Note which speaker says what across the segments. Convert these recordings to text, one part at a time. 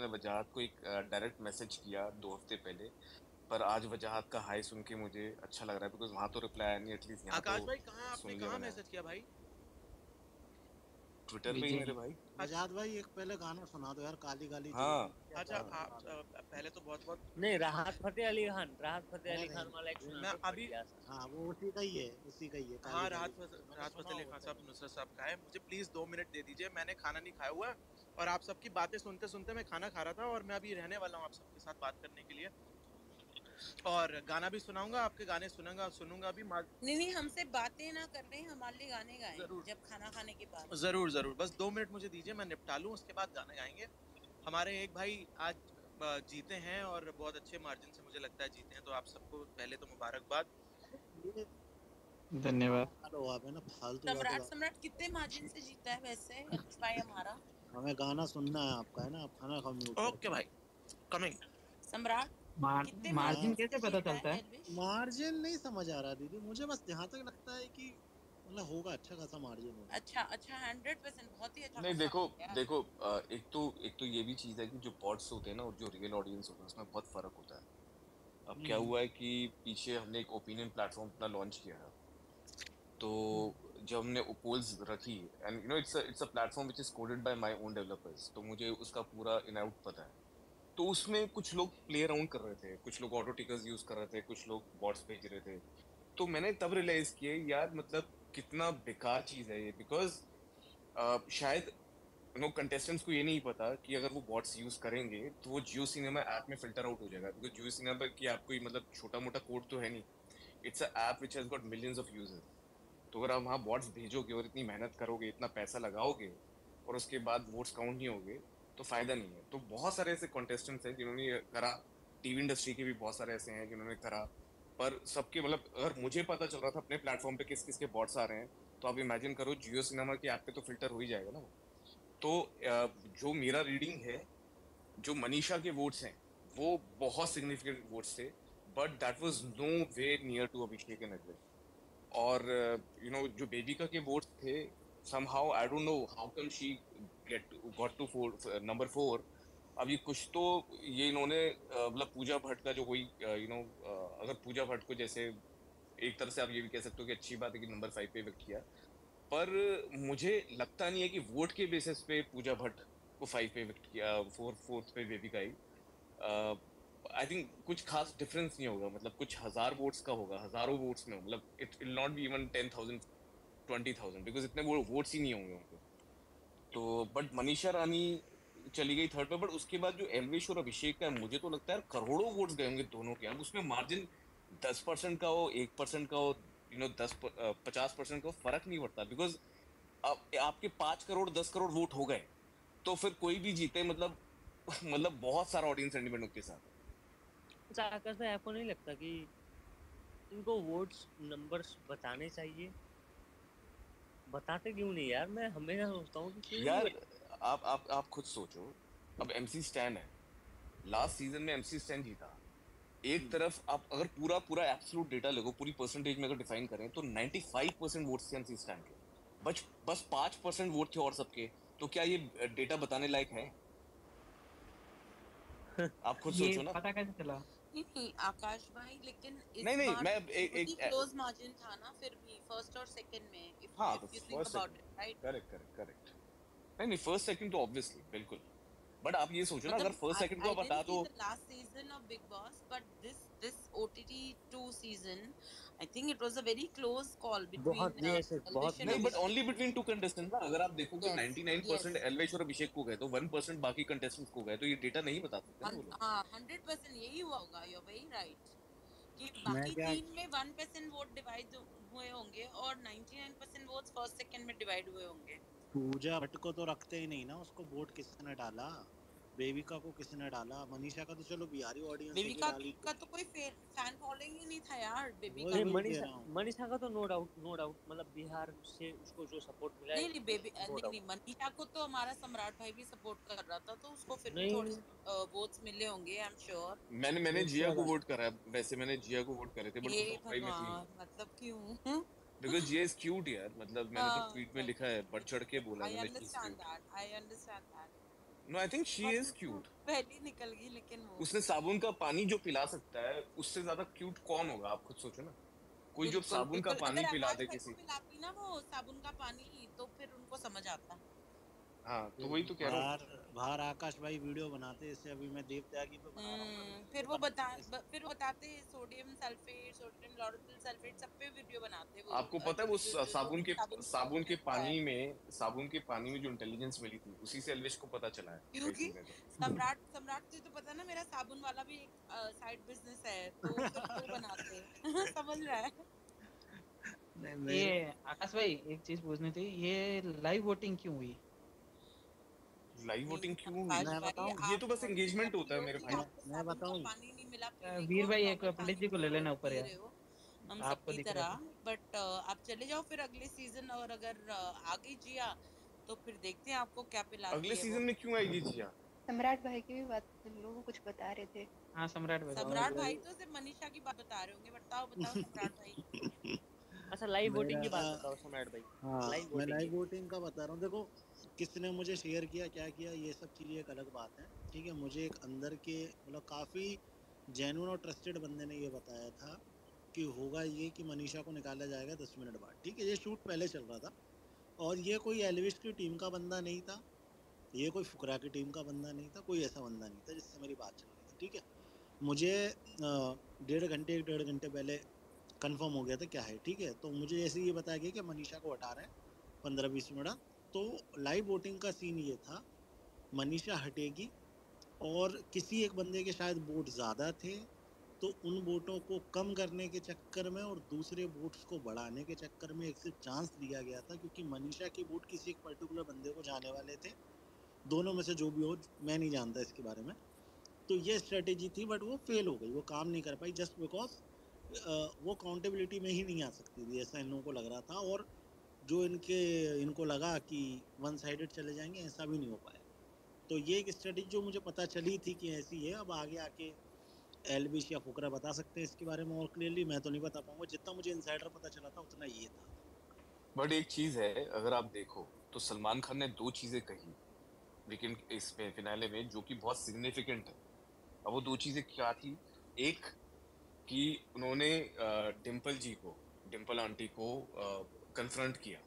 Speaker 1: मैंने वजाहत को एक डायरेक्ट मैसेज किया 2 हफ्ते पहले, पर आज वजाहत का हाय सुन के मुझे अच्छा लग रहा है, बिकॉज वहां तो रिप्लाई आया नहीं, एटलीस्ट यहाँ तो
Speaker 2: आकाश भाई कहाँ आपने
Speaker 1: सुन लिया
Speaker 2: कहाँ
Speaker 1: मैंने
Speaker 2: मैसेज किया भाई?
Speaker 1: ट्विटर पे ही मेरे
Speaker 3: विजय
Speaker 1: भाई।
Speaker 4: वजाहत भाई एक पहले गाना सुना दो यार, काली काली
Speaker 1: हाँ
Speaker 4: जुल्फों की, क्या
Speaker 2: अच्छा
Speaker 4: गाना
Speaker 2: आप
Speaker 4: सुना दो।
Speaker 2: पहले तो बहुत बहुत
Speaker 3: नहीं, राहत फतेह अली
Speaker 4: अरे
Speaker 3: खान वाला एक सुना
Speaker 2: मैं
Speaker 3: दो
Speaker 2: अभी
Speaker 3: बढ़िया सा।
Speaker 4: हाँ वो उसी का ही है, उसी का ही है,
Speaker 2: हाँ
Speaker 4: काली काली जुल्फों, मैंने
Speaker 2: राहत
Speaker 4: सुना
Speaker 2: फतेह अली
Speaker 4: होगा
Speaker 2: खान साहब
Speaker 4: पहले।
Speaker 2: नुसरत साहब का है। मुझे प्लीज 2 मिनट दे दीजिए, मैंने खाना नहीं खाया हुआ है और आप सबकी बातें सुनते सुनते मैं खाना खा रहा था और मैं अभी रहने वाला हूँ आप सबके साथ बात करने के लिए, और गाना भी सुनाऊंगा, आपके गाने सुनूंगा भी।
Speaker 5: नहीं नहीं, हमसे बातें ना कर रहे हैं, हमारे लिए गाने गाएं
Speaker 2: जरूर
Speaker 5: जब खाना खाने के बाद।
Speaker 2: जरूर जरूर, बस 2 मिनट मुझे दीजिए, मैं निपटा लूं, उसके बाद गाना गाएंगे। हमारे एक भाई आज जीते हैं और बहुत अच्छे मार्जिन से मुझे लगता है जीते हैं, तो आप सबको पहले तो मुबारकबाद।
Speaker 4: ये
Speaker 3: धन्यवाद।
Speaker 4: हेलो आप है ना, फालतू बातें
Speaker 5: सम्राट सम्राट कितने मार्जिन से जीता है वैसे भाई हमारा?
Speaker 4: हमें गाना सुनना है आपका, है ना, आप खाना खाओ म्यूट
Speaker 2: ओके
Speaker 4: करके।
Speaker 2: भाई, कमिंग।
Speaker 5: सम्राट कितने
Speaker 4: हाँ
Speaker 3: मार्जिन
Speaker 5: मार्जिन
Speaker 3: कैसे
Speaker 5: से
Speaker 3: पता
Speaker 5: जीता
Speaker 3: चलता
Speaker 5: है
Speaker 3: है?
Speaker 5: एल्विश?
Speaker 4: मार्जिन नहीं समझ आ रहा दीदी मुझे, बस जहाँ तक लगता है कि मतलब होगा, अच्छा खासा मार्जिन होगा।
Speaker 5: अच्छा अच्छा, 100%, बहुत ही अच्छा
Speaker 1: नहीं,
Speaker 5: खासा
Speaker 1: देखो
Speaker 5: होगा यार।
Speaker 1: देखो एक तो ये भी चीज है कि जो बॉट्स होते हैं ना और जो रियल ऑडियंस होता है उसमें बहुत फर्क होता है। अब क्या हुआ है कि पीछे हमने एक ओपिनियन प्लेटफॉर्म अपना लॉन्च किया है, तो जब हमने पोल्स रखी, and it's a platform which is coded by my own developers, तो मुझे उसका पूरा इन आउट पता है। तो उसमें कुछ लोग प्ले अराउंड कर रहे थे, कुछ लोग ऑटो टिकर्स यूज कर रहे थे, कुछ लोग बॉट्स भेज रहे थे। तो मैंने तब रियलाइज किया यार मतलब कितना बेकार चीज है ये, बिकॉज शायद कंटेस्टेंट्स को ये नहीं पता कि अगर वो बॉट्स यूज करेंगे तो वो जियो सिनेमा ऐप में फिल्टर आउट हो जाएगा, बिकॉज जियो सिनेमा की ऐप कोई मतलब छोटा मोटा कोड तो है नहीं। It's a app which has got millions of users. तो अगर आप वहाँ बॉट्स भेजोगे और इतनी मेहनत करोगे, इतना पैसा लगाओगे, और उसके बाद वोट्स काउंट नहीं होगे, तो फायदा नहीं है। तो बहुत सारे ऐसे कॉन्टेस्टेंट्स हैं जिन्होंने ये करा, टीवी इंडस्ट्री के भी बहुत सारे ऐसे हैं जिन्होंने करा, पर सबके मतलब अगर मुझे पता चल रहा था अपने प्लेटफॉर्म पे किस किस के बॉट्स आ रहे हैं, तो आप इमेजिन करो जियो सिनेमा की ऐप पे तो फिल्टर हो ही जाएगा ना वो। तो जो मेरा रीडिंग है, जो मनीषा के वोट्स हैं वो बहुत सिग्निफिकेंट वोट्स थे, but that was no way near to Abhishek and Ajay. और जो बेबिका के वोट्स थे, somehow I don't know how come she got to number 4। अब ये कुछ तो ये इन्होंने मतलब पूजा भट्ट का जो कोई अगर पूजा भट्ट को जैसे एक तरह से आप ये भी कह सकते हो कि अच्छी बात है कि नंबर 5 पे इविक्ट किया, पर मुझे लगता नहीं है कि वोट के बेसिस पे पूजा भट्ट को 5 पे इविक्ट किया, फोर्थ पे बेबिका आई। आई थिंक कुछ खास डिफरेंस नहीं होगा, मतलब कुछ हजार वोट्स का होगा, हजारों वोट्स में, मतलब it will not be even 10,000 20,000, because इतने वो वोट्स ही नहीं होंगे उनके। तो बट मनीषा रानी चली गई थर्ड पे, बट उसके बाद जो एलविश और अभिषेक का है, मुझे तो लगता है करोड़ों वोट्स गए होंगे दोनों के। अब उसमें मार्जिन 10% का हो, 1% का हो, 50% का हो, फर्क नहीं पड़ता, बिकॉज अब आपके 5 करोड़ 10 करोड़ वोट हो गए, तो फिर कोई भी जीते, मतलब मतलब बहुत सारा ऑडियंस सेंटिमेंट उनके साथ है।
Speaker 3: अच्छा आकाश भाई, आपको नहीं लगता कि इनको वोट्स नंबर्स बताने चाहिए? बताते क्यों नहीं यार? मैं हमेशा सोचता हूँ कि क्यों नहीं
Speaker 1: यार
Speaker 3: बताते।
Speaker 1: आप खुद सोचो, अब एमसी स्टैन है, लास्ट सीजन में एमसी स्टैन जीता। एक तरफ आप अगर पूरा पूरा एब्सोल्यूट डेटा लगो, पूरी परसेंटेज में अगर डिफाइन करें, तो 95% वोट्स थे एमसी स्टैन के, बस 5% वोट थे और सबके। तो क्या ये डेटा बताने लायक है? आप खुद
Speaker 3: ये
Speaker 1: सोचो ना।
Speaker 3: पता कैसे चला?
Speaker 5: नहीं नहीं आकाश भाई, लेकिन
Speaker 1: नहीं
Speaker 5: इस
Speaker 1: नहीं,
Speaker 5: बार
Speaker 1: मैं
Speaker 5: तो बहुत ही क्लोज मार्जिन था ना, फिर भी फर्स्ट और सेकंड में, इफ
Speaker 1: हाँ, तो
Speaker 5: if you think
Speaker 1: first
Speaker 5: about
Speaker 1: second,
Speaker 5: it, right?
Speaker 1: Correct correct correct. नहीं नहीं, फर्स्ट सेकंड तो ऑब्वियसली बिल्कुल, बट आप ये सोचो ना, अगर
Speaker 5: मतलब
Speaker 1: फर्स्ट सेकंड को
Speaker 5: I
Speaker 1: आप
Speaker 5: didn't
Speaker 1: बता
Speaker 5: see
Speaker 1: दो।
Speaker 5: the last season of Big Boss, but this OTT 2 season, I think it was a very close call between
Speaker 3: बहुत यस, बहुत
Speaker 5: Elvish and
Speaker 1: नहीं, but
Speaker 3: close.
Speaker 1: Only
Speaker 5: Abhishek.
Speaker 1: Between two contestant ना, अगर आप देखोगे
Speaker 5: Yes,
Speaker 1: 99%
Speaker 5: yes.
Speaker 1: Elvish और अभिषेक को गए, तो 1% बाकी कंटेस्टेंट्स को गए, तो ये डेटा नहीं बता सकते ना वो लोग।
Speaker 5: 100% यही हुआ होगा, you're very right. कि
Speaker 4: मैं
Speaker 5: बाकी
Speaker 4: क्या,
Speaker 5: 3 में 1% वोट डिवाइड हुए होंगे और 99% वोट फर्स्ट सेकंड में डिवाइड हुए होंगे।
Speaker 4: पूजा भट्ट को तो रखते ही नहीं ना, उसको वोट किसने डाला? बेबिका को किसने डाला? मनीषा का तो चलो बिहारी ऑडियंस है कि
Speaker 5: बेबिका
Speaker 4: डाली।
Speaker 5: का तो कोई फैन फॉलोइंग ही नहीं था यार, बेबिका
Speaker 4: वही
Speaker 3: नहीं,
Speaker 5: की।
Speaker 4: वही कह
Speaker 3: मनीषा
Speaker 4: रहा हूँ।
Speaker 3: मनीषा का तो नो डाउट मतलब बिहार से उसको जो सपोर्ट मिला है,
Speaker 5: नहीं नहीं बेबी,
Speaker 3: नो
Speaker 5: नहीं
Speaker 3: डाउट।
Speaker 5: नहीं, मनीषा को तो हमारा सम्राट भाई भी सपोर्ट कर रहा था, तो उसको फिर भी थोड़े
Speaker 3: नहीं,
Speaker 5: वोट्स मिले होंगे, आई एम श्योर।
Speaker 1: मैंने
Speaker 3: उससे
Speaker 1: जिया को
Speaker 3: ज्यादा।
Speaker 1: वोट करा है, वैसे मैंने जिया को वोट करे थे, बट
Speaker 5: हे
Speaker 1: वो टॉप 5 में थी नहीं,
Speaker 5: भगवान, मतलब क्यों?
Speaker 1: बिकॉज जिया इज क्यूट यार, मतलब मैंने तो
Speaker 5: हाँ
Speaker 1: ट्वीट में
Speaker 5: सही
Speaker 1: लिखा है, बढ़ चढ़ के बोला है
Speaker 5: आई
Speaker 1: मैंने, she is
Speaker 5: understand
Speaker 1: cute.
Speaker 5: That, I understand that.
Speaker 1: No I think she
Speaker 5: और
Speaker 1: इज
Speaker 5: वो
Speaker 1: क्यूट।
Speaker 5: पहले निकल गई लेकिन वो
Speaker 1: उसने साबुन का पानी जो पिला सकता है उससे ज्यादा क्यूट कौन होगा, आप खुद सोचो ना। कोई जो
Speaker 5: बिल्कुल
Speaker 1: साबुन का
Speaker 5: बिल्कुल,
Speaker 1: पानी
Speaker 5: अगर
Speaker 1: पिला
Speaker 5: आकाश
Speaker 1: दे
Speaker 5: भाई को
Speaker 1: किसी।
Speaker 5: पिलाती ना वो साबुन का पानी तो फिर उनको समझ आता।
Speaker 1: हाँ तो
Speaker 4: फिर
Speaker 1: वही तो कह रहा हूँ।
Speaker 4: बाहर बाहर आकाश भाई वीडियो बनाते, इससे अभी मैं देव त्यागी पे बना रहा हूँ, कभी
Speaker 5: फिर
Speaker 4: वीडियो
Speaker 5: वो
Speaker 4: बनाते ऐसे।
Speaker 5: फिर वो बताते sodium sulphate, sodium lauryl sulphate सब पे वीडियो बनाते वो
Speaker 1: आपको पता है वो
Speaker 5: जो भी साबुन
Speaker 1: साबुन के
Speaker 5: फेंकता है।
Speaker 1: पानी में जो इंटेलिजेंस मिली थी उसी से एल्विश को पता चला है कई
Speaker 5: क्योंकि
Speaker 1: चीजें तो।
Speaker 5: सम्राट तुझे तो पता है ना, मेरा साबुन वाला भी एक साइड बिजनेस है, तो फिर वो बनाते समझ रहा है।
Speaker 4: नहीं मेरे
Speaker 6: ये आकाश भाई एक चीज पूछनी थी, ये लाइव वोटिंग क्यों हुई?
Speaker 1: लाइव
Speaker 5: नहीं
Speaker 1: वोटिंग क्यों हुई?
Speaker 5: आकाश
Speaker 4: मैं
Speaker 5: भाई,
Speaker 4: बताऊं
Speaker 1: ये तो
Speaker 5: आप
Speaker 1: बस एंगेजमेंट
Speaker 5: जब
Speaker 1: होता है मेरे
Speaker 5: पीओटी
Speaker 1: भाई।
Speaker 5: आपको
Speaker 4: मैं
Speaker 5: साबुन का
Speaker 4: बताऊं
Speaker 5: पानी नहीं मिला पीने को,
Speaker 6: वीर
Speaker 5: आप
Speaker 6: भाई एक
Speaker 5: नॉर्मल
Speaker 6: पंडित
Speaker 5: पानी
Speaker 6: जी को ले लेना ऊपर
Speaker 5: पी
Speaker 6: यार,
Speaker 5: रहे हो हम
Speaker 6: आपको
Speaker 5: सबकी
Speaker 6: दिख रहा
Speaker 5: तरह,
Speaker 6: था।
Speaker 5: बट आप चले जाओ फिर अगले सीजन, और अगर आ गई जिया तो फिर देखते हैं आपको क्या
Speaker 1: अगले
Speaker 5: पिलाती है
Speaker 1: सीजन
Speaker 5: वो।
Speaker 1: में क्यों आएगी जिया?
Speaker 7: सम्राट भाई की भी बात सुन लो, वो कुछ बता रहे थे।
Speaker 6: हाँ सम्राट भाई बताओ।
Speaker 5: सम्राट भाई
Speaker 4: लाइव
Speaker 5: तो सिर्फ मनीषा की बात बता रहे होंगे, बताओ बताओ सम्राट भाई।
Speaker 3: अच्छा लाइव वोटिंग की बात
Speaker 4: मेरा
Speaker 3: बताओ सम्राट भाई।
Speaker 4: हाँ,
Speaker 3: लाइव
Speaker 4: मैं
Speaker 3: वोटिंग
Speaker 4: लाइव
Speaker 3: की।
Speaker 4: वोटिंग का बता रहा हूँ। देखो, किसने मुझे शेयर किया, क्या किया, ये सब चीज़ें एक अलग बात है, ठीक है। मुझे एक अंदर के मतलब काफ़ी जेन्युइन और ट्रस्टेड बंदे ने ये बताया था कि होगा ये कि मनीषा को निकाला जाएगा 10 मिनट बाद, ठीक है। ये शूट पहले चल रहा था और ये कोई एलविश की टीम का बंदा नहीं था, ये कोई फुकरा की टीम का बंदा नहीं था, कोई ऐसा बंदा नहीं था जिससे मेरी बात चल रही थी, ठीक है। मुझे 1.5 घंटे पहले कंफर्म हो गया था क्या है, ठीक है। तो मुझे जैसे ये बताया गया कि मनीषा को हटा रहे हैं 15-20 मिनट, तो लाइव वोटिंग का सीन ये था, मनीषा हटेगी और किसी एक बंदे के शायद वोट ज़्यादा थे, तो उन वोटों को कम करने के चक्कर में और दूसरे वोट्स को बढ़ाने के चक्कर में एक सिर्फ चांस दिया गया था, क्योंकि मनीषा के वोट किसी एक पर्टिकुलर बंदे को जाने वाले थे। दोनों में से जो भी हो, मैं नहीं जानता इसके बारे में। तो ये स्ट्रेटेजी थी, बट वो फेल हो गई, वो काम नहीं कर पाई, जस्ट बिकॉज वो काउंटेबिलिटी में ही नहीं आ सकती थी, ऐसा इन लोगों को लग रहा था। और जो इनको लगा कि वन साइडेड चले जाएंगे, ऐसा भी नहीं हो पाया। तो ये एक स्ट्रेटेजी जो मुझे पता चली थी कि ऐसी है। अब आगे आके एलविश या फुकरा बता सकते हैं इसके बारे में और क्लियरली, मैं तो नहीं बता पाऊंगा। जितना मुझे इनसाइडर पता चला था उतना ये था।
Speaker 1: बट एक चीज है, अगर आप देखो तो सलमान खान ने दो चीजें कही वीकेंड इसमें फिनाले में जो कि बहुत सिग्निफिकेंट है। अब वो दो चीजें क्या थी? एक कि उन्होंने डिम्पल आंटी को कन्फ्रंट किया।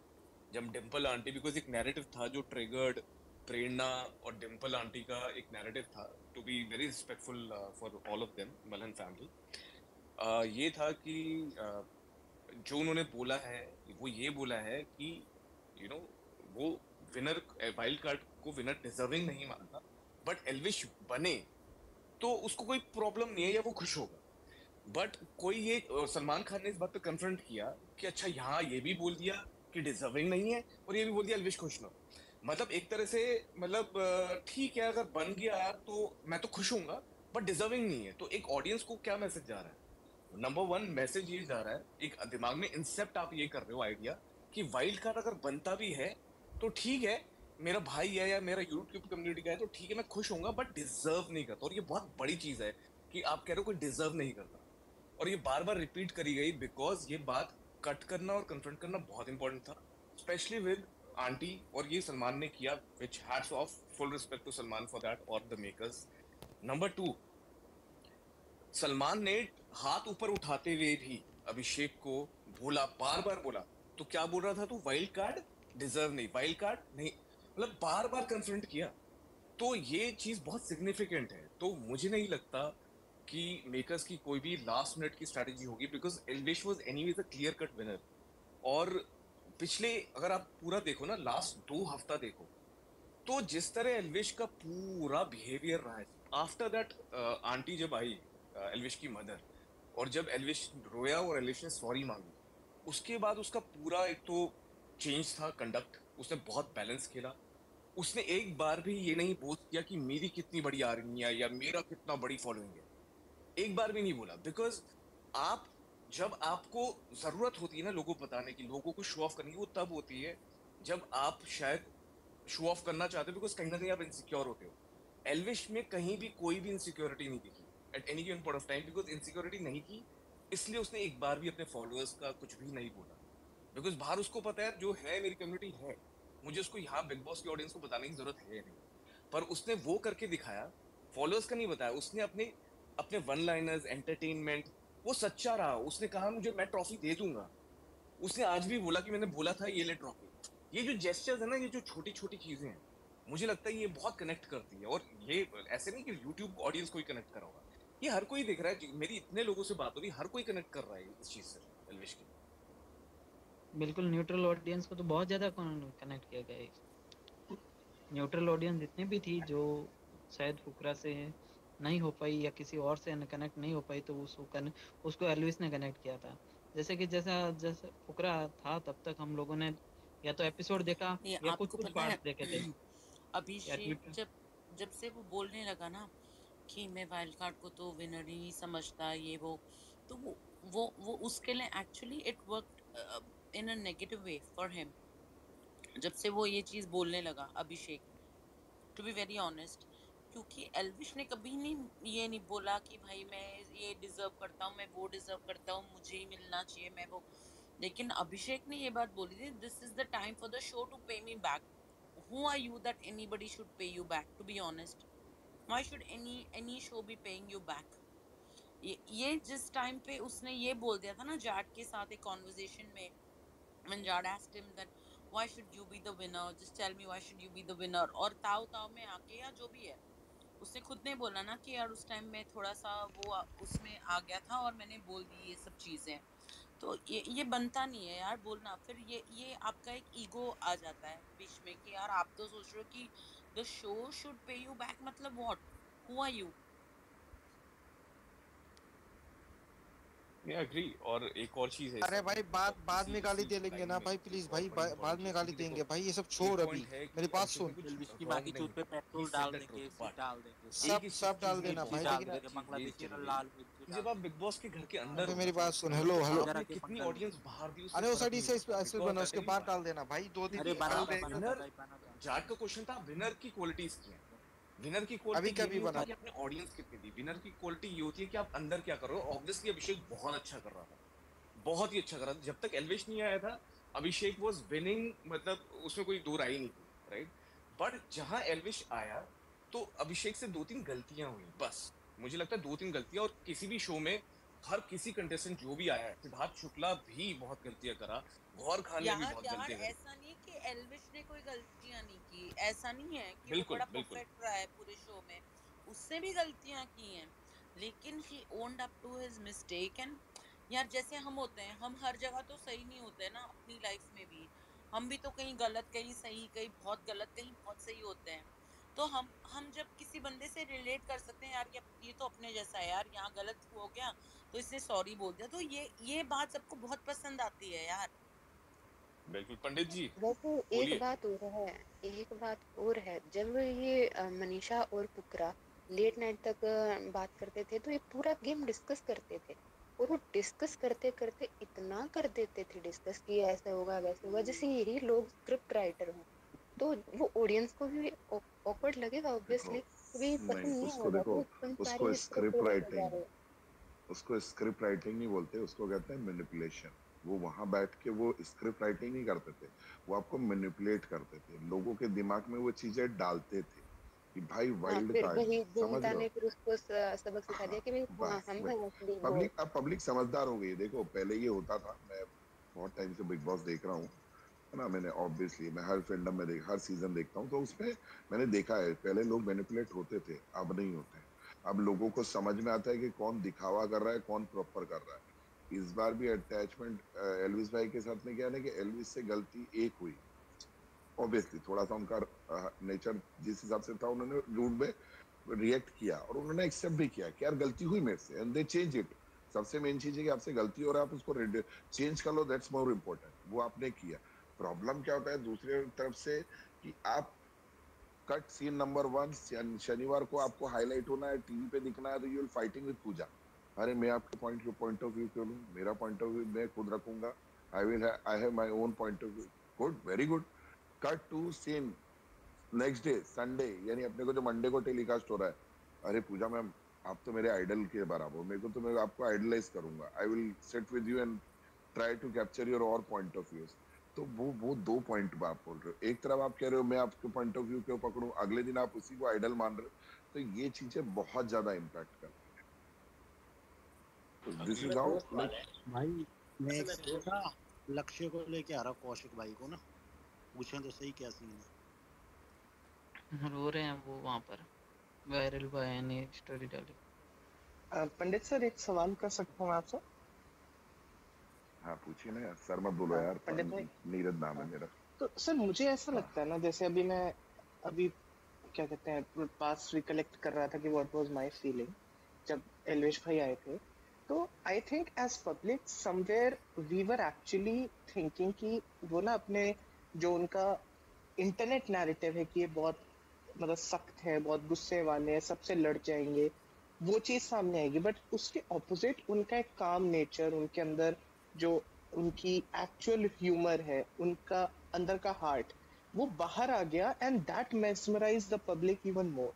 Speaker 1: जब डिम्पल आंटी, बिकॉज एक नैरेटिव था जो ट्रिगर्ड प्रेरणा और डिम्पल आंटी का एक नैरेटिव था, to be very respectful for all of them Malhan family. ये था कि जो उन्होंने बोला है वो ये बोला है कि यू नो वो विनर वाइल्ड कार्ड को विनर डिजर्विंग नहीं मानता, बट एल्विश बने तो उसको कोई प्रॉब्लम नहीं है या वो खुश होगा। बट कोई ये सलमान खान ने इस बात पे कन्फ्रंट किया कि अच्छा यहाँ ये भी बोल दिया कि डिजर्विंग नहीं है और ये भी बोल दिया एल्विश खुश ना हो। मतलब एक तरह से मतलब ठीक है अगर बन गया तो मैं तो खुश होऊंगा, बट डिजर्विंग नहीं है। तो एक ऑडियंस को क्या मैसेज जा रहा है? नंबर वन मैसेज ये जा रहा है, एक दिमाग में इंसेप्ट आप ये कर रहे हो आइडिया कि वाइल्ड कार्ड अगर बनता भी है तो ठीक है, मेरा भाई है या मेरा यूट्यूब कम्युनिटी का है तो ठीक है मैं खुश होऊंगा, बट डिजर्व नहीं करता। और ये बहुत बड़ी चीज है कि आप कह रहे हो कोई डिजर्व नहीं करता, और ये बार बार रिपीट करी गई बिकॉज ये बात कट करना और कन्फ्रंट करना बहुत इंपॉर्टेंट था, स्पेशली विद आंटी। और ये सलमान ने किया, which hats off, full respect to Salman for that और the makers. Number two, Salman ने हाथ ऊपर उठाते हुए भी अभिषेक को बोला, बार बार बोला, तो क्या बोल रहा था? तो वाइल्ड कार्ड डिजर्व नहीं, वाइल्ड कार्ड नहीं, मतलब बार बार कन्फ्रंट किया। तो ये चीज बहुत सिग्निफिकेंट है। तो मुझे नहीं लगता कि मेकर्स की कोई भी लास्ट मिनट की स्ट्रैटेजी होगी, because Elvish was anyways a clear cut winner. और पिछले अगर आप पूरा देखो ना, लास्ट 2 हफ्ता देखो, तो जिस तरह एल्विश का पूरा बिहेवियर रहा है आफ्टर दैट, आंटी जब आई एल्विश की मदर, और जब एल्विश रोया और एल्विश ने सॉरी मांगी, उसके बाद उसका पूरा एक तो चेंज था कंडक्ट, उसने बहुत बैलेंस खेला। उसने एक बार भी ये नहीं बोल किया कि मेरी कितनी बड़ी आर्मी है या मेरा कितना बड़ी फॉलोइंग है, एक बार भी नहीं बोला। बिकॉज आप जब आपको जरूरत होती है ना लोगों को बताने की, लोगों को शो ऑफ करने की, वो तब होती है जब आप शायद शो ऑफ करना चाहते हो, बिकॉज कहीं ना कहीं आप इनसिक्योर होते हो। एल्विश में कहीं भी कोई भी इनसिक्योरिटी नहीं दिखी at any given point of time, because insecurity नहीं थी, इसलिए उसने एक बार भी अपने फॉलोअर्स का कुछ भी नहीं बोला। बिकॉज बाहर उसको पता है जो है मेरी कम्युनिटी है, मुझे उसको यहाँ बिग बॉस की ऑडियंस को बताने की जरूरत है नहीं। पर उसने वो करके दिखाया, फॉलोअर्स का नहीं बताया, उसने अपने अपने वन लाइनर्स, एंटरटेनमेंट, वो सच्चा रहा। उसने कहा मुझे मैं ट्रॉफी दे दूंगा। उसने आज भी बोला कि मैंने बोला था ये ले ट्रॉफी। ये जो जेस्चर्स है ना, ये जो छोटी छोटी चीजें हैं, मुझे लगता है ये बहुत कनेक्ट करती है। और ये ऐसे नहीं कि यूट्यूब ऑडियंस कोई कनेक्ट करा होगा, ये हर कोई देख रहा है। मेरी इतने लोगों से बात हो रही, हर कोई कनेक्ट कर रहा है इस चीज से एल्विश की।
Speaker 6: बिल्कुल न्यूट्रल ऑडियंस को तो बहुत ज्यादा कनेक्ट किया गया है। न्यूट्रल ऑडियंस जितने भी थी जो शायद फुकरा से नहीं हो पाई या किसी और से कनेक्ट नहीं हो पाई, तो उसको एल्विस ने कनेक्ट किया था। जैसे कि जैसा फुकरा था तब तक हम लोगों ने या तो एपिसोड देखा
Speaker 5: ये
Speaker 6: या कुछ
Speaker 5: आपको
Speaker 6: कुछ
Speaker 5: पता है
Speaker 6: पार्ट देखे थे या
Speaker 5: अभिषेक
Speaker 6: ट्विटर।
Speaker 5: जब से वो बोलने लगा ना कि मैं वाइल्ड कार्ड को तो विनर ही नहीं समझता ये वो, तो वो उसके लिए actually it worked in a negative way for him. जब से वो ये चीज बोलने लगा अभिषेक, टू बी वेरी ऑनेस्ट, क्योंकि एल्विश ने कभी नहीं ये नहीं बोला कि भाई मैं ये डिजर्व करता हूँ, मैं वो डिजर्व करता हूँ, मुझे ही मिलना चाहिए, मैं वो। लेकिन अभिषेक ने ये बात बोली थी, this is the time for the show to pay me back. Who are you that anybody should pay you back, to be honest? Why should any show be paying you back? ये जिस time पे उसने ये बोल दिया था ना जाट के साथ एक कॉन्वर्जेशन में, when Jad asked him that why should you be the winner, just tell me why should you be the winner, और ताव में आके या जो भी है, उसने खुद ने बोला ना कि यार उस टाइम में थोड़ा सा वो उसमें आ गया था और मैंने बोल दी ये सब चीजें। तो ये बनता नहीं है यार बोलना। फिर ये आपका एक ईगो आ जाता है बीच में कि यार आप तो सोच रहे हो कि the show should pay you back, मतलब व्हाट, हु आर यू?
Speaker 1: मैं एग्री। और एक और चीज है
Speaker 8: अरे भाई बाद में गाली दे लेंगे ना भाई, प्लीज भाई, बाद में गाली देंगे भाई, ये सब छोड़ अभी, मेरी बात सुन।
Speaker 9: की बाकी चूत पे पेट्रोल डाल देंगे, सीट डाल देंगे,
Speaker 8: सब डाल देना भाई,
Speaker 9: डाल
Speaker 8: लेकिन
Speaker 9: देंगे, बांग्लादेशी लाल मिर्च
Speaker 1: जब आप बिग बॉस के घर के अंदर
Speaker 8: मेरी बात सुन। हेलो
Speaker 1: आपने कितनी ऑडियंस बाहर दी,
Speaker 8: अरे उस आईडी से ऐसे बना, उसके बाद डाल देना भाई, 2 दिन
Speaker 1: जाट का क्वेश्चन था विनर की क्वालिटीज क्या है। विनर की क्वालिटी
Speaker 8: अभी कभी बना
Speaker 1: कि आपने ऑडियंस कितनी दी। विनर की क्वालिटी ये होती है कि आप अंदर क्या कर रहे हो। ऑब्वियसली अभिषेक बहुत अच्छा कर रहा था, बहुत ही अच्छा कर रहा था। जब तक एल्विश नहीं आया था अभिषेक वाज विनिंग, मतलब उसमें कोई दो राय नहीं थी, राइट। बट जहां एल्विश आया तो अभिषेक से 2-3 गलतियां हुई बस। मुझे लगता है 2-3 गलतियां, और किसी भी शो में हर किसी कंटेस्टेंट जो भी आया है, सिद्धार्थ शुक्ला भी बहुत गलतियां करा, गौर खान ने भी बहुत गलतियां करी।
Speaker 5: ऐसा नहीं कि एल्विश ने कोई गलतियां नहीं की, ऐसा नहीं है कि
Speaker 1: बिल्कुल,
Speaker 5: वो बड़ा
Speaker 1: बिल्कुल।
Speaker 5: परफेक्ट रहा है पूरे शो में, उससे भी गलतियां की हैं, लेकिन he owned up to his mistake. And यार जैसे हम होते हैं, हम हर जगह तो सही नहीं होते ना अपनी लाइफ में भी, हम भी तो कहीं गलत, कहीं सही, कहीं बहुत गलत, कहीं बहुत सही होते हैं। तो हम जब किसी बंदे से रिलेट कर सकते हैं यार ये तो अपने जैसा है यार, यहाँ गलत हो गया तो इसने सॉरी बोल दिया, तो ये बात सबको बहुत पसंद आती है यार।
Speaker 1: बिल्कुल पंडित जी।
Speaker 7: वैसे एक बात और है, जब ये मनीषा और पुकरा लेट नाइट तक बात करते थे तो ये पूरा गेम डिस्कस करते थे, और वो डिस्कस करते करते इतना कर देते थे डिस्कस कि ऐसा होगा वैसे होगा, जैसे यही लोग स्क्रिप्ट राइटर हों। तो वो ऑडियंस को भी ऑकवर्ड लगेगा ऑब्वियसली, भी पसंद नहीं आएगा कि तुम सारे
Speaker 10: स्क्रिप्ट राइटिंग नहीं बोलते, उसको कहते हैं मैनिपुलेशन। वो वहां बैठ के वो स्क्रिप्ट राइटिंग नहीं करते थे, वो आपको मैनिपुलेट करते थे, लोगों के दिमाग में वो चीजें डालते थे कि भाई वाइल्ड कार्ड, समझ लो।
Speaker 7: फिर उसको सबक सिखा दिया कि भाई हम
Speaker 10: पब्लिक समझदार हो गई। देखो पहले ये होता था, मैं बहुत टाइम से बिग बॉस देख रहा हूँ, है ना। मैंने ऑब्वियसली मैं हर फिल्म में हर सीजन देखता हूँ, तो उसमें मैंने देखा है पहले लोग मैनिपुलेट होते थे, अब नहीं होते। अब लोगों को समझ में आता है कि कौन दिखावा कर रहा है, कौन प्रॉपर कर रहा है। इस बार भी अटैचमेंट एल्विस भाई के साथ में क्या है ना कि एल्विस से गलती एक हुई, ऑब्वियसली थोड़ा सा उनका नेचर जिस हिसाब से था, उन्होंने रूड में रिएक्ट किया और उन्होंने एक्सेप्ट भी किया कि यार गलती हुई मेरे से, एंड दे चेंज इट। सबसे मेन चीज है कि आपसे गलती हो रहा है, आप उसको चेंज कर लो, दैट्स मोर इम्पोर्टेंट। वो आपने किया। प्रॉब्लम क्या होता है दूसरी तरफ से कि आप कट सीन नंबर 1 शनिवार को आपको हाईलाइट होना है, टीवी पे दिखना है, तो यू विल फाइटिंग विद पूजा। अरे मैं आपके पॉइंट ऑफ व्यू क्यों लूं? मेरा पॉइंट ऑफ व्यू मैं खुद रखूंगा। I have my own point of view. Good, very good. Cut to scene next day Sunday, यानी अपने को जो मंडे को टेलीकास्ट हो रहा है, अरे पूजा मैम आप तो मेरे आइडल के बराबर हो, मेरे को तो मैं आपको आइडलाइज करूंगा, I will sit with you and try to capture your और पॉइंट ऑफ व्यूज। तो वो 2 पॉइंट आप बोल रहे हो। एक तरफ आप कह रहे हो मैं आपके पॉइंट ऑफ व्यू क्यों पकड़ूं, अगले दिन आप उसी को आइडल मान रहे हो, तो ये चीजें बहुत ज्यादा इम्पैक्ट करती हैं। तो दिस इज हाउ
Speaker 4: भाई मैं
Speaker 3: अच्छा,
Speaker 4: एक
Speaker 3: मैं
Speaker 4: छोटा लक्ष्य को लेके आ रहा हूँ कौशिक भाई को ना, पूछें तो सही क्या सीन है।
Speaker 6: रो रहे हैं वो वहाँ पर, वायरल भाई ने स्टोरी डाली।
Speaker 11: पंडित सर एक सवाल कर सकता हूँ आपसे?
Speaker 10: हाँ पूछिए ना यार, सर मत बोलो
Speaker 11: हाँ,
Speaker 10: यार,
Speaker 11: पंडित भाई।
Speaker 10: नीरज नाम है मेरा।
Speaker 11: तो सर मुझे ऐसा
Speaker 10: हाँ
Speaker 11: लगता है ना, जैसे अभी क्या कहते हैं, पास रिकलेक्ट कर रहा था कि व्हाट वाज माय फीलिंग जब एलविश भाई आए थे, तो I think as public somewhere we were actually thinking कि वो ना अपने जो उनका इंटरनेट नैरेटिव है कि ये बहुत मतलब सख्त है, बहुत गुस्से वाले हैं, सबसे लड़ जाएंगे, वो चीज सामने आएगी। बट उसके ऑपोजिट उनका एक काम नेचर, उनके अंदर जो उनकी एक्चुअल ह्यूमर है, उनका अंदर का हार्ट, वो बाहर आ गया and that mesmerise the public even more.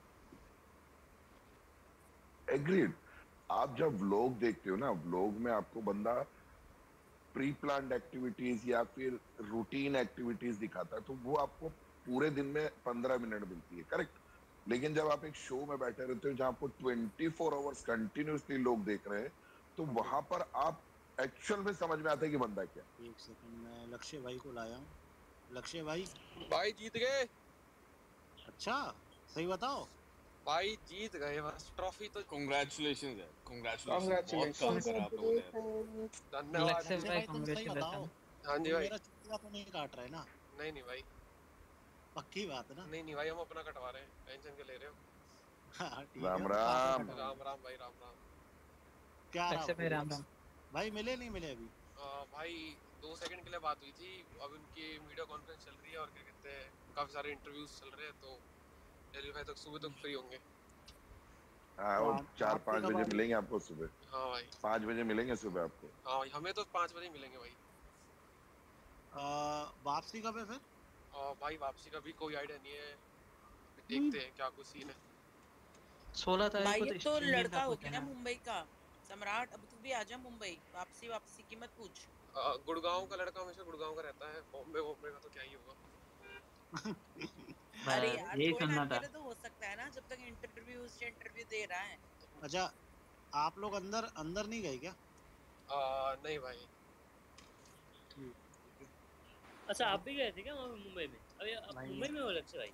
Speaker 10: Agreed. आप जब व्लॉग देखते हो ना, व्लॉग में आपको बंदा प्री प्लान्ड एक्टिविटीज या फिर रूटीन एक्टिविटीज दिखाता है, तो वो आपको पूरे दिन में 15 मिनट मिलती है, करेक्ट। लेकिन जब आप एक शो में बैठे रहते हो जहां आपको 24 आवर्स कंटिन्यूसली लोग देख रहे हैं, तो वहां पर आप एक्चुअल में समझ में आता है कि बंदा क्या।
Speaker 4: एक सेकंड, मैं लक्ष्य भाई को लाया हूँ। लक्ष्य भाई
Speaker 12: जीत गए।
Speaker 4: अच्छा सही बताओ।
Speaker 12: भाई जीत गए, बस ट्रॉफी तो।
Speaker 1: कांग्रेचुलेशंस है, कांग्रेचुलेशंस, बहुत काम
Speaker 11: कांग्रेचुलेशंस।
Speaker 1: करा आप लोगों ने यार।
Speaker 12: धन्यवाद।
Speaker 6: लक्ष्य
Speaker 4: लक्ष्य
Speaker 6: भाई
Speaker 4: भाई तुम सही बताओ,
Speaker 6: कांग्रेचुलेशन।
Speaker 12: हाँ जी
Speaker 4: तुम
Speaker 12: भाई।
Speaker 4: मेरा चुटकुला तो नहीं काट रहे ना?
Speaker 12: नहीं भाई,
Speaker 4: पक्की बात है ना?
Speaker 12: नहीं भाई, हम अपना कटवा रहे हैं, टेंशन क्यों ले रहे हो?
Speaker 4: हाँ ठीक
Speaker 10: राम
Speaker 4: है, तो साथ में
Speaker 10: राम।
Speaker 4: कटवा
Speaker 12: राम
Speaker 4: लो।
Speaker 12: राम भाई, राम राम।
Speaker 4: क्या रहा
Speaker 6: लक्ष्य भाई राम राम।
Speaker 4: भाई, मिले नहीं मिले अभी?
Speaker 12: भाई 2 सेकंड के लिए बात हुई थी, अब उनकी वीडियो कॉन्फ्रेंस चल रही है और क्या कहते हैं, काफी सारे इंटरव्यूज चल रहे हैं, तो दिल्ली भाई तक सुबह तक फ्री होंगे।
Speaker 10: हाँ,
Speaker 4: तो
Speaker 10: और
Speaker 4: आप
Speaker 10: 4-5
Speaker 4: कब आ
Speaker 10: बजे
Speaker 4: रही?
Speaker 10: मिलेंगे आपको सुबह।
Speaker 12: हाँ भाई।
Speaker 10: 5 बजे मिलेंगे सुबह आपको।
Speaker 12: हाँ भाई, हमें तो 5 बजे मिलेंगे भाई।
Speaker 4: वापसी कब है फिर?
Speaker 12: भाई वापसी का भी कोई आइडिया नहीं है, देखते हैं क्या कुछ सीन है।
Speaker 6: 16 तारीख
Speaker 5: भाई
Speaker 6: को
Speaker 5: ये
Speaker 6: तो
Speaker 5: तो
Speaker 6: स्ट्रीमिंग
Speaker 5: लड़का
Speaker 6: का
Speaker 5: हो
Speaker 6: कुछ है
Speaker 5: गया
Speaker 6: ना।
Speaker 5: मुंबई का सम्राट, अब तू भी आजा मुंबई। वापसी की मत पूछ।
Speaker 12: गुड़गांव का लड़का हमेशा गुड़गांव का रहता है, बॉम्बे का तो क्या ही होगा।
Speaker 5: अरे
Speaker 6: बस
Speaker 5: यार
Speaker 6: यही
Speaker 5: थोड़े
Speaker 6: सुनना
Speaker 5: टाइम के
Speaker 6: था।
Speaker 5: लिए तो हो सकता है ना, जब तक इंटरव्यू दे रहा है।
Speaker 4: अच्छा, आप लोग अंदर अंदर नहीं गए क्या?
Speaker 12: नहीं भाई।
Speaker 3: अच्छा आप भी गए थे क्या वहाँ पे मुंबई में? अरे आप
Speaker 4: भाई
Speaker 3: मुंबई में हो लक्ष्य भाई?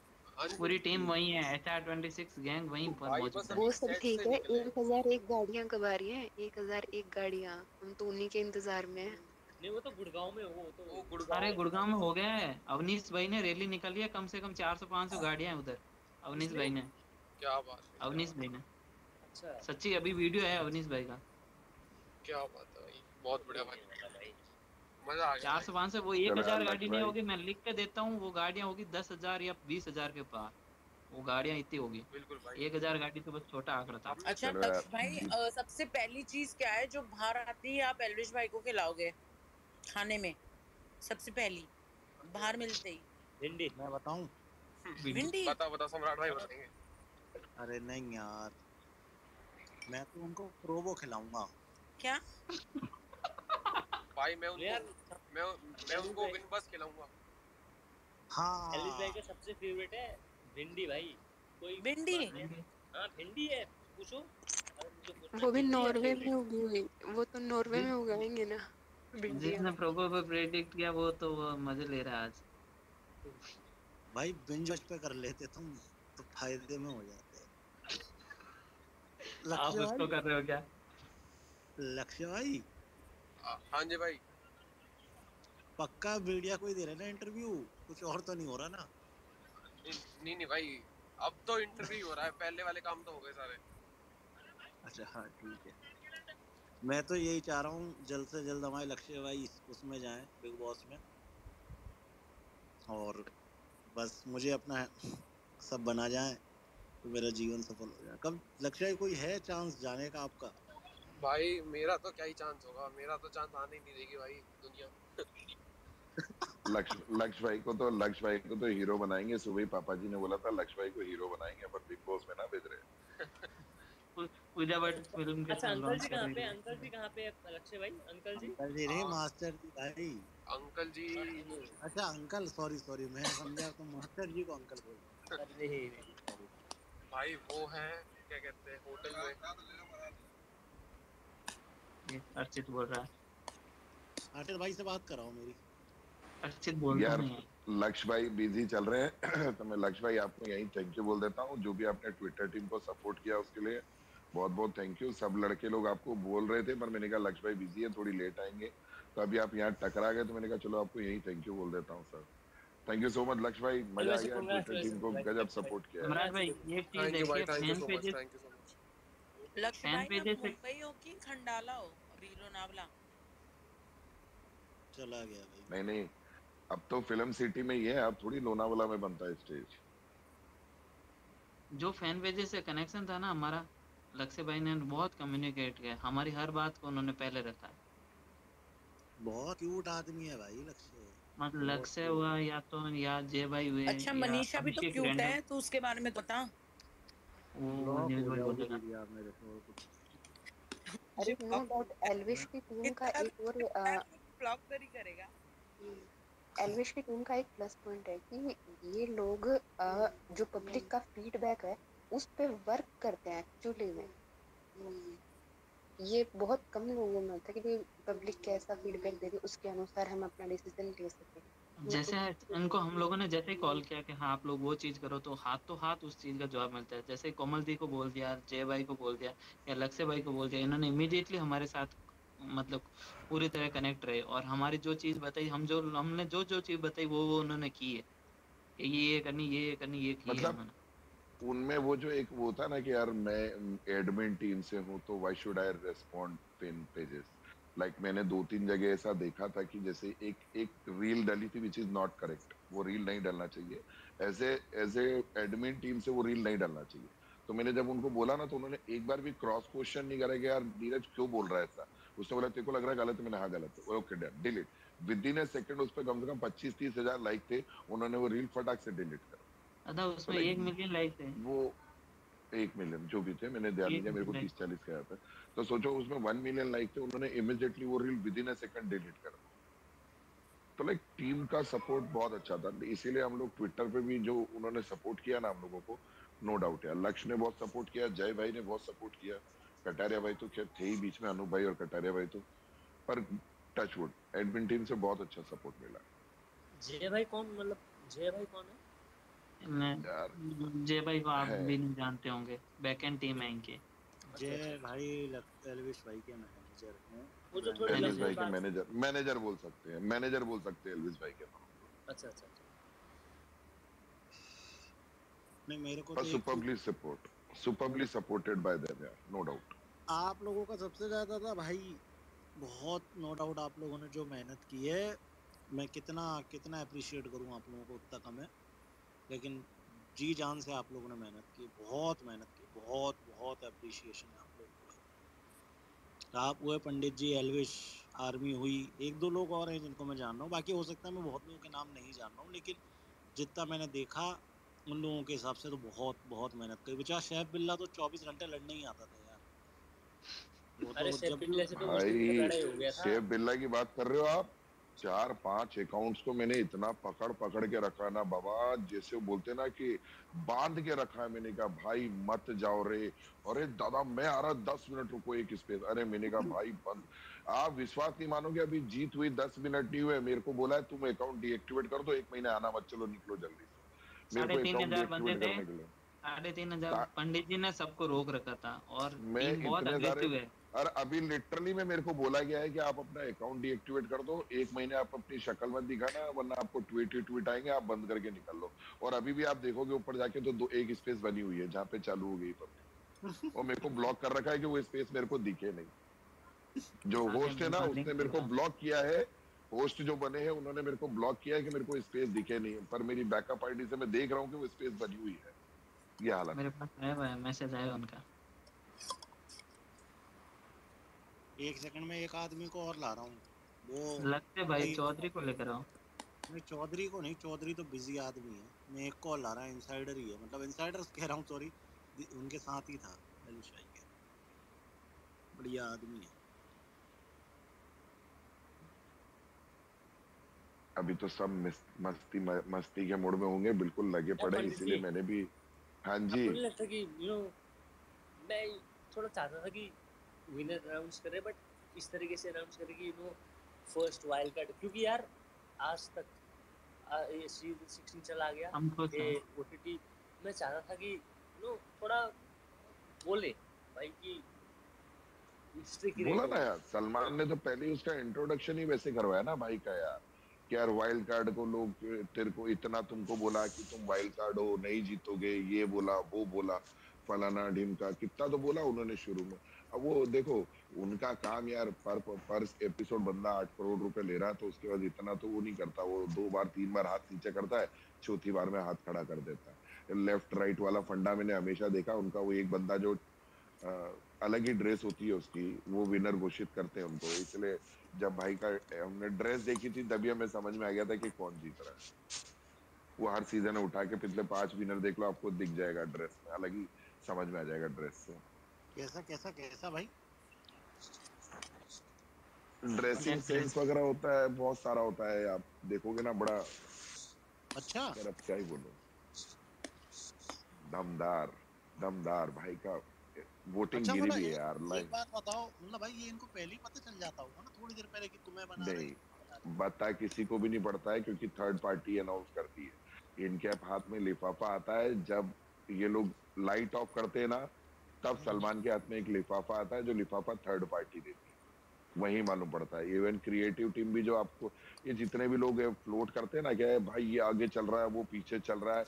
Speaker 6: पूरी टीम वही है, HR26 गैंग वहीं पर
Speaker 12: भाई
Speaker 6: मौजूद
Speaker 12: बस
Speaker 6: है।
Speaker 7: वो
Speaker 12: अभी
Speaker 7: सब
Speaker 12: सेट
Speaker 7: ठीक
Speaker 12: से
Speaker 7: है,
Speaker 12: निकले।
Speaker 7: 1001 गाड़ियां कब आ रही हैं? 1001 गाड़ियां, हम तो उन्हीं के इंतजार में हैं।
Speaker 3: नहीं वो तो गुड़गांव में, वो तो
Speaker 12: वो
Speaker 6: अरे
Speaker 12: गुड़गांव।
Speaker 6: गुड़गांव में हो गया है, अवनीश भाई ने रैली निकाली है, कम से कम 400-500 गाड़ियां हैं उधर। अवनीश
Speaker 3: किसने?
Speaker 6: भाई ने।
Speaker 12: क्या बात है,
Speaker 6: अवनीश भाई ने,
Speaker 3: अच्छा
Speaker 6: सच्ची अभी वीडियो है अवनीश भाई का।
Speaker 12: क्या बात है भाई, बहुत बढ़िया भाई,
Speaker 3: भाई।
Speaker 12: मजा आ गया भाई।
Speaker 6: 400-500 वो
Speaker 10: चलो
Speaker 6: 1000
Speaker 10: लक्ष्य
Speaker 6: गाड़ी नहीं
Speaker 10: भाई।
Speaker 6: होगी, मैं लिख के देता हूँ, वो गाड़ियां होगी 10,000 या 20,000 के पार। वो गाड़ियां इतनी होगी।
Speaker 12: बिल्कुल भाई।
Speaker 6: 1000 गाड़ी तो बस छोटा आंकड़ा था।
Speaker 12: आपने
Speaker 5: अच्छा
Speaker 10: चलो
Speaker 5: लक्ष्य
Speaker 10: यार।
Speaker 5: भाई, सबसे पहली चीज क्या है जो बाहर आती है आप एलविश भाई को खिलाओगे खाने में? सबसे पहली बाहर मिलते ही
Speaker 3: भिंडी।
Speaker 4: मैं बताऊं?
Speaker 5: भिंडी।
Speaker 12: बता सम्राट भाई बताएंगे।
Speaker 4: अरे नहीं यार, मैं तो उनको प्रोवो खिलाऊंगा।
Speaker 5: क्या?
Speaker 12: भाई मैं
Speaker 3: यार
Speaker 12: उनको विन बस खिलाऊंगा।
Speaker 3: एलविश भाई
Speaker 4: हाँ
Speaker 3: का सबसे फेवरेट है भिंडी भाई, कोई
Speaker 5: भिंडी?
Speaker 3: बात नहीं। हाँ भिंडी है, पूछो अगर मुझे पूछना
Speaker 7: वो भी
Speaker 3: भिंडी है
Speaker 7: नॉर्वे में
Speaker 3: फेवरेट।
Speaker 7: उगी हुई, वो तो नॉर्वे में उगाएंगे ना भिंडियां।
Speaker 6: जिसने प्रोबो पे प्रेडिक्ट किया वो तो वो मजे ले रहा है आज।
Speaker 4: भाई, बिंज वॉच पे कर लेते तुम तो फायदे में हो जाते।
Speaker 6: आप
Speaker 4: लक्ष्य
Speaker 6: उसको
Speaker 4: भाई,
Speaker 6: कर रहे हो क्या?
Speaker 4: लक्ष्य भाई
Speaker 12: हाँ जी भाई।
Speaker 4: पक्का मीडिया को ही दे रहे ना इंटरव्यू, कुछ और तो नहीं हो रहा ना?
Speaker 12: नहीं भाई, अब तो इंटरव्यू हो रहा है, पहले वाले काम तो हो गए सारे।
Speaker 4: अच्छा हाँ ठीक है, मैं तो यही चाह रहा हूँ जल्द से जल्द हमारे लक्ष्य भाई उसमें जाएं, बिग बॉस में, और बस मुझे अपना सब बना जाए तो मेरा जीवन सफल हो जाए। कब लक्ष्य भाई कोई है चांस जाने का आपका?
Speaker 12: भाई मेरा तो क्या ही चांस होगा, मेरा तो चांस आने ही नहीं देगी भाई दुनिया।
Speaker 10: लक्ष्य भाई को तो हीरो बनाएंगे। सुबह ही पापा जी ने बोला था लक्ष्य भाई को हीरो बनाएंगे, पर बिग बॉस में ना भेज रहे।
Speaker 6: पूजा भट्ट फिल्म के
Speaker 3: अच्छा
Speaker 6: साथ
Speaker 3: अंकल
Speaker 6: लॉन्च
Speaker 3: जी
Speaker 6: कर
Speaker 3: कहाँ
Speaker 6: रही
Speaker 3: पे,
Speaker 6: है।
Speaker 3: अंकल जी कहाँ पे है लक्ष्य भाई? अंकल जी
Speaker 4: अंकल जी नहीं, मास्टर जी भाई।
Speaker 12: अंकल जी
Speaker 4: अच्छा अंकल, सॉरी मैं समझा तो मास्टर जी को अंकल बोल रहा हूँ।
Speaker 3: अरे
Speaker 12: भाई वो है क्या कहते हैं होटल में।
Speaker 6: ये अर्चित बोल रहा है।
Speaker 4: आशिर भाई से बात कराओ मेरी।
Speaker 6: अर्चित बोलता
Speaker 10: यार
Speaker 6: नहीं है।
Speaker 10: लक्ष्य भाई बिजी चल रहे हैं तो मैं लक्ष्य भाई आपको यही थैंक यू बोल देता हूँ, जो भी आपने ट्विटर टीम को सपोर्ट किया उसके लिए बहुत बहुत थैंक यू। सब लड़के लोग आपको बोल रहे थे पर मैंने कहा लक्ष्य भाई बिजी है, थोड़ी लेट आएंगे, तो अभी आप यहाँ टकरा गए तो मैंने कहा चलो आपको यही थैंक यू बोल देता हूँ sir. Thank you so much लक्ष्य भाई, मजा आ
Speaker 3: वैसे
Speaker 10: गया, ट्विटर टीम
Speaker 3: कांग्रेचुलेशन
Speaker 10: को
Speaker 3: भाई,
Speaker 10: गजब
Speaker 3: लक्ष्य भाई,
Speaker 10: सपोर्ट किया है।
Speaker 6: सम्राट भाई ये चीज
Speaker 12: थैंक यू भाई,
Speaker 6: देखिए,
Speaker 12: thank you
Speaker 6: fan
Speaker 12: so much,
Speaker 6: pages
Speaker 12: thank you so much.
Speaker 5: लक्ष्य
Speaker 6: फैन
Speaker 5: भाई आप
Speaker 6: पेजेस से
Speaker 5: मुंबई हो कि खंडाला हो अभी लोनावला?
Speaker 4: चला गया भाई।
Speaker 10: नहीं नहीं, अब तो फिल्म सिटी में ही है, अब थोड़ी लोनावाला में बनता है स्टेज।
Speaker 6: जो फैन पेजेस से कनेक्शन था ना हमारा, लक्ष्य भाई ने बहुत कम्युनिकेट किया, हमारी हर बात को उन्होंने पहले रखा है।
Speaker 4: बहुत क्यूट आदमी है भाई लक्ष्य।
Speaker 6: मतलब
Speaker 4: बहुत
Speaker 6: लक्ष्य
Speaker 4: क्यूट।
Speaker 6: हुआ या तो या जय भाई हुए
Speaker 5: अच्छा
Speaker 6: या
Speaker 5: मनीषा भी तो
Speaker 6: अभिषेक
Speaker 5: क्यूट
Speaker 6: रैंडम,
Speaker 5: है, तो उसके बारे में तो बता।
Speaker 6: वो
Speaker 4: ब्लॉक
Speaker 6: न्यूज
Speaker 4: हो
Speaker 6: भाई
Speaker 4: जाओगे
Speaker 6: बोलेगा।
Speaker 4: दीदी आप मेरे से, और कुछ नहीं।
Speaker 7: अरे
Speaker 5: मुझे
Speaker 7: नो डाउट एल्विश की टीम का एक और
Speaker 5: ब्लॉक तो नहीं करेगा।
Speaker 7: एल्विश की टीम का एक प्लस पॉइंट है कि ये लोग जो पब्लिक का फीडबैक है उस पे वर्क करते हैं एक्चुअली में। ये बहुत कम लोगों में होता है कि पब्लिक कैसा फीडबैक दे रही है उसके अनुसार हम अपना डिसीजन ले सकें।
Speaker 6: जैसे इनको हम लोगों ने जैसे ही कॉल किया कि हाँ आप लोग वो चीज करो, तो हाथ उस चीज का जवाब मिलता है। जैसे कोमल दी को बोल दिया, जय भाई को बोल दिया या लक्ष्य भाई को बोल दिया, इन्होंने इमीडिएटली हमारे साथ मतलब पूरी तरह कनेक्ट रहे, और हमारी जो चीज बताई, हमने जो जो चीज बताई वो उन्होंने की है कि ये करनी ये की है
Speaker 10: मतलब
Speaker 6: उन्होंने।
Speaker 10: उनमें वो जो एक वो था ना कि यार मैं एडमिन टीम से हूँ तो why should I respond pin pages. Like मैंने 2-3 जगह ऐसा देखा था कि जैसे एक एक रील डली थी विच इज नॉट करेक्ट, वो रील नहीं डलना चाहिए। एज ए एडमिन टीम से वो रील नहीं डलना चाहिए। तो मैंने जब उनको बोला ना तो उन्होंने एक बार भी क्रॉस क्वेश्चन नहीं करा कि यार नीरज क्यों बोल रहा है ऐसा। उसने बोला तेरे को लग रहा है गलत है, मैंने हाँ गलत है, okay done delete. With in A second उस पर कम से कम 25-30 हजार लाइक थे, उन्होंने वो रील फटाक से डिलीट करा।
Speaker 6: अदा
Speaker 10: तो
Speaker 6: उसमें
Speaker 10: लाइक
Speaker 6: 1 मिलियन लाइक थे।
Speaker 10: वो 1 मिलियन जो भी थे, मैंने ध्यान नहीं
Speaker 6: एक
Speaker 10: दिया, मेरे को
Speaker 6: मिलियन
Speaker 10: 30-40 का आया था। तो सोचो उसमें 1 मिलियन लाइक थे, उन्होंने इमीडिएटली वो reel with in A second delete कर दी। तो लाइक टीम का सपोर्ट बहुत अच्छा था, इसीलिए हम लोग ट्विटर पे भी जो उन्होंने सपोर्ट किया ना हम लोगों को, नो डाउट यार लक्ष्य ने बहुत सपोर्ट किया, जय भाई ने बहुत सपोर्ट किया, कटारिया भाई तो खैर थे ही बीच में, अनूप भाई और कटारिया भाई तो, पर टचवुड एडमिन टीम से बहुत अच्छा सपोर्ट मिला।
Speaker 3: जय भाई कौन, मतलब जय भाई कौन है?
Speaker 10: यार
Speaker 6: जय भाई को आप
Speaker 10: है
Speaker 6: भी नहीं जानते होंगे, बैकएंड टीम है इनके।
Speaker 4: जय भाई एल्विश भाई के मैनेजर हैं।
Speaker 3: वो जो थोड़े
Speaker 10: एल्विस
Speaker 3: लंबे
Speaker 10: भाई के
Speaker 3: बाल।
Speaker 10: मैनेजर बोल सकते हैं, मैनेजर बोल सकते हैं एल्विस भाई के नाम।
Speaker 3: अच्छा अच्छा अच्छा।
Speaker 4: नहीं मेरे को
Speaker 10: पर
Speaker 4: तो एक चीज,
Speaker 10: सुपरबली सपोर्टेड बाय देम यार, नो डाउट।
Speaker 4: आप लोगों का सबसे ज्यादा था भाई, बहुत नो डाउट आप लोगों ने जो मेहनत की है, मैं कितना कितना अप्रिशिएट करूं आप लोगों को उतना कम है। लेकिन जी जान से आप लोगों ने मेहनत की, बहुत मेहनत की, बहुत बहुत अप्रिशिएशन है आप लोगों को। आप हुए पंडित जी, एल्विश, आर्मी हुई, एक दो लोग और हैं जिनको मैं जान रहा हूँ, बाकी हो सकता है मैं बहुत लोगों के नाम नहीं जान रहा हूँ, लेकिन जितना मैंने देखा उन लोगों के हिसाब से तो बहुत बहुत मेहनत करी। बेचारा शेफ बिल्ला तो 24 घंटे लड़ने ही आता था यार। वो
Speaker 3: अरे
Speaker 4: तो
Speaker 3: शेफ
Speaker 4: जब
Speaker 3: बिल्ले से तो कुछ दिन
Speaker 10: भाई
Speaker 3: पहले ही हो गया था।
Speaker 10: शेफ बिल्ला की बात कर रहे हो आप? 4-5 अकाउंट्स को मैंने इतना पकड़ पकड़ के रखा ना बाबा, जैसे वो बोलते ना कि बांध के रखा है। मैंने कहा भाई मत जाओ रे, अरे दादा मैं आ रहा, 10 मिनट रुको एक स्पेस, अरे मैंने कहा भाई बंद। आप विश्वास नहीं मानोगे, अभी जीत हुई 10 मिनट नहीं हुए, मेरे को बोला है तुम अकाउंट डीएक्टिवेट कर दो, 1 महीने आना मत, चलो निकलो जल्दी से, मेरे को अकाउंट
Speaker 6: 3,500 बंदे
Speaker 10: डीएक्टिवेट
Speaker 6: थे,
Speaker 10: करने के लिए।
Speaker 6: 3,500 पंडित जी ने सबको रोक रखा था, और
Speaker 10: मैं
Speaker 6: टीम बहुत
Speaker 10: इतने सारे,
Speaker 6: अग्रेसिव है।
Speaker 10: और अभी लिटरली में मेरे को बोला गया है कि आप अपना अकाउंट डीएक्टिवेट कर दो, 1 महीने आप अपनी शक्ल मत दिखाना, वरना आपको ट्वीट आएंगे, आप बंद करके निकल लो। और अभी भी आप देखोगे ऊपर जाके तो एक स्पेस बनी हुई है जहाँ पे चालू हो गई पब्लिक, और मेरे को ब्लॉक कर रखा है कि वो स्पेस मेरे को दिखे नहीं। जो
Speaker 6: आगे
Speaker 10: होस्ट है ना उसने मेरे को
Speaker 6: मॉर्निंग
Speaker 10: ब्लॉक किया है, होस्ट जो बने हैं उन्होंने मेरे को ब्लॉक किया है कि मेरे को स्पेस दिखे नहीं, पर मेरी बैकअप आईडी से मैं देख रहा हूँ कि वो स्पेस बनी हुई है। ये हालत
Speaker 6: मेरे
Speaker 10: है।
Speaker 6: पास आया हुआ है, मैसेज आया उनका।
Speaker 4: एक सेकंड में एक आदमी को और ला रहा हूँ, वो
Speaker 6: लगते भाई
Speaker 4: भाई
Speaker 6: चौधरी को लेकर आओ।
Speaker 4: नहीं चौधरी को नहीं, चौधरी तो बिजी आदमी है। मैं एक कॉल ला रहा है, इनसाइडर ही है, मतलब इनसाइडर कह रहा हूँ सॉरी, उनके साथ ही था एल्विश भाई के, बढ़िया आदमी है।
Speaker 10: अभी तो सब मस्ती के मूड में होंगे, बिल्कुल लगे
Speaker 3: यार
Speaker 10: पड़े,
Speaker 3: पंडित
Speaker 10: इसीलिए
Speaker 3: जी,
Speaker 10: मैंने भी। हाँ जी।
Speaker 3: आपको नहीं लगता कि मैं थोड़ा चाहता था कि विनर अनाउंस करे, बट इस तरीके से अनाउंस करे कि फर्स्ट वाइल्ड कार्ड, क्योंकि यार आज तक ये सीजन 16 चला गया,
Speaker 6: हम खुश
Speaker 3: ये
Speaker 6: हैं।
Speaker 3: ओटीटी। मैं चाहता था कि थोड़ा बोले भाई कि हिस्ट्री क्रिएट
Speaker 10: बोला
Speaker 3: हो।
Speaker 10: ना यार, सलमान ने तो पहले ही उसका इंट्रोडक्शन ही वैसे करवाया ना भाई का यार, कि यार वाइल्ड कार्ड को लोग तेरे को इतना तुमको बोला कि तुम वाइल्ड कार्ड हो, नहीं जीतोगे, ये बोला वो बोला, फलाना ढिमका, कितना तो बोला उन्होंने शुरू में। अब वो देखो, उनका काम यार, पर एपिसोड बंदा 8 करोड़ रुपए ले रहा है, तो उसके बाद इतना तो वो नहीं करता, वो 2 बार 3 बार हाथ नीचे करता है, चौथी बार में हाथ खड़ा कर देता है। लेफ्ट राइट वाला फंडा मैंने हमेशा देखा उनका, वो एक बंदा जो अलग ही ड्रेस होती है उसकी, वो विनर घोषित करते हैं उनको, इसलिए जब भाई का हमने ड्रेस देखी थी तभी हमें समझ में आ गया था कि कौन जीत रहा है। वो हर सीजन में उठा के पिछले 5 विनर देख लो, आपको दिख जाएगा ड्रेस में, अलग ही समझ में आ जाएगा ड्रेस से।
Speaker 4: कैसा कैसा कैसा भाई?
Speaker 10: ड्रेसिंग सेंस वगैरह होता है, बहुत सारा होता है, आप देखोगे ना, बड़ा
Speaker 4: अच्छा
Speaker 10: यार, अब क्या ही बोलो, दमदार दमदार भाई का वोटिंग
Speaker 4: अच्छा,
Speaker 10: गिरी
Speaker 4: मतलब
Speaker 10: भी है यार,
Speaker 4: एक
Speaker 10: लाइव।
Speaker 4: बात बताओ, मतलब भाई ये इनको पहले ही पता चल जाता होगा ना थोड़ी देर पहले कि तुम्हें बना रहे
Speaker 10: नहीं, बता किसी को भी नहीं पड़ता है, क्योंकि थर्ड पार्टी अनाउंस करती है। इनके हाथ में लिफाफा आता है, जब ये लोग लाइट ऑफ करते हैं ना, तब सलमान के हाथ में एक लिफाफा आता है, जो लिफाफा थर्ड पार्टी देती है, वही मालूम पड़ता है। इवन क्रिएटिव टीम भी, जो आपको ये जितने भी लोग फ्लोट करते हैं ना, क्या है भाई, ये आगे चल रहा है, वो पीछे चल रहा है,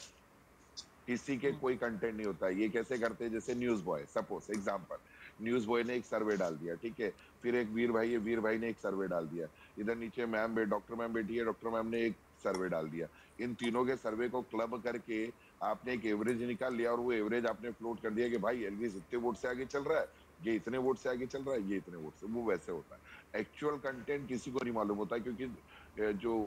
Speaker 10: किसी के कोई कंटेंट नहीं होता है। ये कैसे करते हैं, जैसे news boy, suppose example, news boy ने एक सर्वे डाल दिया, ठीक है, फिर एक वीर भाई है, वीर भाई ने एक सर्वे डाल दिया, इधर नीचे डॉक्टर मैम बैठी है, डॉक्टर मैम ने एक सर्वे डाल दिया। इन तीनों के सर्वे को क्लब करके आपने एक एवरेज निकाल लिया, और वो एवरेज आपने फ्लोट कर दिया कि भाई एलविस इतने वोट से आगे चल रहा है, ये इतने वोट से आगे चल रहा है, ये इतने वोट से। वो वैसे होता है, एक्चुअल कंटेंट किसी को नहीं मालूम होता, क्योंकि जो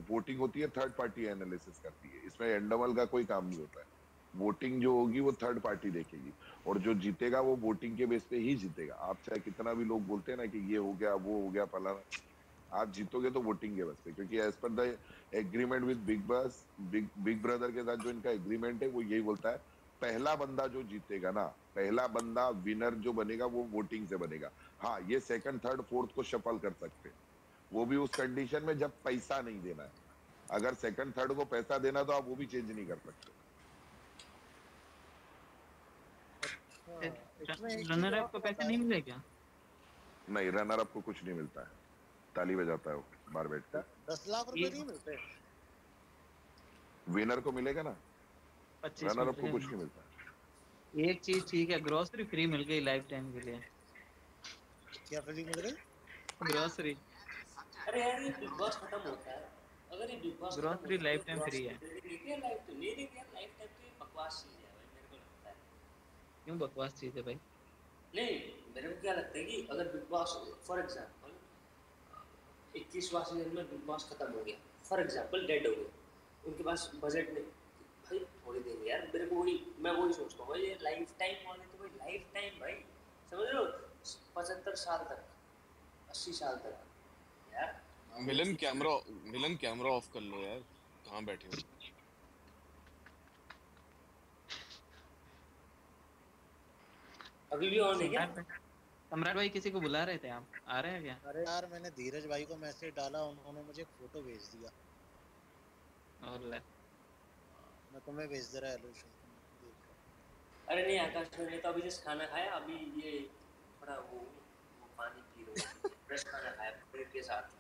Speaker 10: वोटिंग होती है थर्ड पार्टी एनालिसिस करती है, इसमें एंडमल का कोई काम नहीं होता है। वोटिंग जो होगी वो थर्ड पार्टी देखेगी, और जो जीतेगा वो वोटिंग के बेस पे ही जीतेगा। आप चाहे कितना भी लोग बोलते हैं ना कि ये हो गया वो हो गया फलाना, आप जीतोगे तो वोटिंग के बेस पे, क्योंकि as per the agreement with big brother के साथ जो इनका एग्रीमेंट है, वो यही बोलता है, पहला बंदा जो जीतेगा ना, पहला बंदा विनर जो बनेगा, वो वोटिंग से बनेगा। हाँ, ये सेकंड थर्ड फोर्थ को शफल कर सकते हैं, वो भी उस कंडीशन में जब पैसा नहीं देना है। अगर सेकंड थर्ड को पैसा देना, तो आप वो भी चेंज नहीं कर सकते।
Speaker 6: रनर अप को पैसे नहीं मिले क्या?
Speaker 10: नहीं, रनर अप को कुछ नहीं मिलता है, ताली बजाता है वो बाहर बैठ कर।
Speaker 4: 10 लाख रुपए नहीं मिलते?
Speaker 10: विनर को मिलेगा ना,
Speaker 6: 25
Speaker 10: रनर अप को
Speaker 6: मिल
Speaker 10: कुछ
Speaker 6: गए।
Speaker 10: नहीं मिलता।
Speaker 6: एक चीज ठीक है, ग्रोसरी फ्री मिल गई लाइफ टाइम के लिए।
Speaker 4: क्या फ्री मिल गई?
Speaker 6: ग्रोसरी।
Speaker 3: अरे यार, ये बिग बॉस खत्म होता है, अगर ये बिग बॉस खत्म
Speaker 6: ग्रोसरी
Speaker 3: होता है
Speaker 6: लाइफ
Speaker 3: तो
Speaker 6: टाइम फ्री है।
Speaker 3: लाइफ तो नहीं देगी यार, लाइफ टाइम तो ये बकवास चीज है भाई, मेरे को लगता है।
Speaker 6: क्यों बकवास चीज है भाई?
Speaker 3: नहीं, मेरे को क्या लगता है कि अगर बिग बॉस, फॉर एग्जांपल 21वां सीजन में बिग बॉस खत्म हो गया, फॉर एग्जांपल डेड हो गए, उनके पास बजट नहीं, भाई थोड़ी देर यार, मेरे को मैं वही सोचता हूँ, ये लाइफ टाइम वाले तो भाई लाइफ टाइम भाई, समझ रहे हो, 75 साल तक, 80 साल तक यार।
Speaker 1: मिलन कैमरा ऑफ कर लो यार, कहाँ बैठे हो?
Speaker 3: अभी भी ऑन है क्या?
Speaker 6: सम्राट भाई किसी को बुला रहे थे आप, आ रहे हैं क्या?
Speaker 4: अरे यार, मैंने धीरज भाई को मैसेज डाला, उन्होंने मुझे एक फोटो भेज दिया,
Speaker 6: और ले
Speaker 4: मैं तुम्हें भेज दे रहा है।
Speaker 3: अरे नहीं, आकाश ने तो अभी जस्ट खाना खाया, अभी ये थोड़ा वो पानी पी रहा है, फ्रेश खाना खाया ब्रेड के साथ।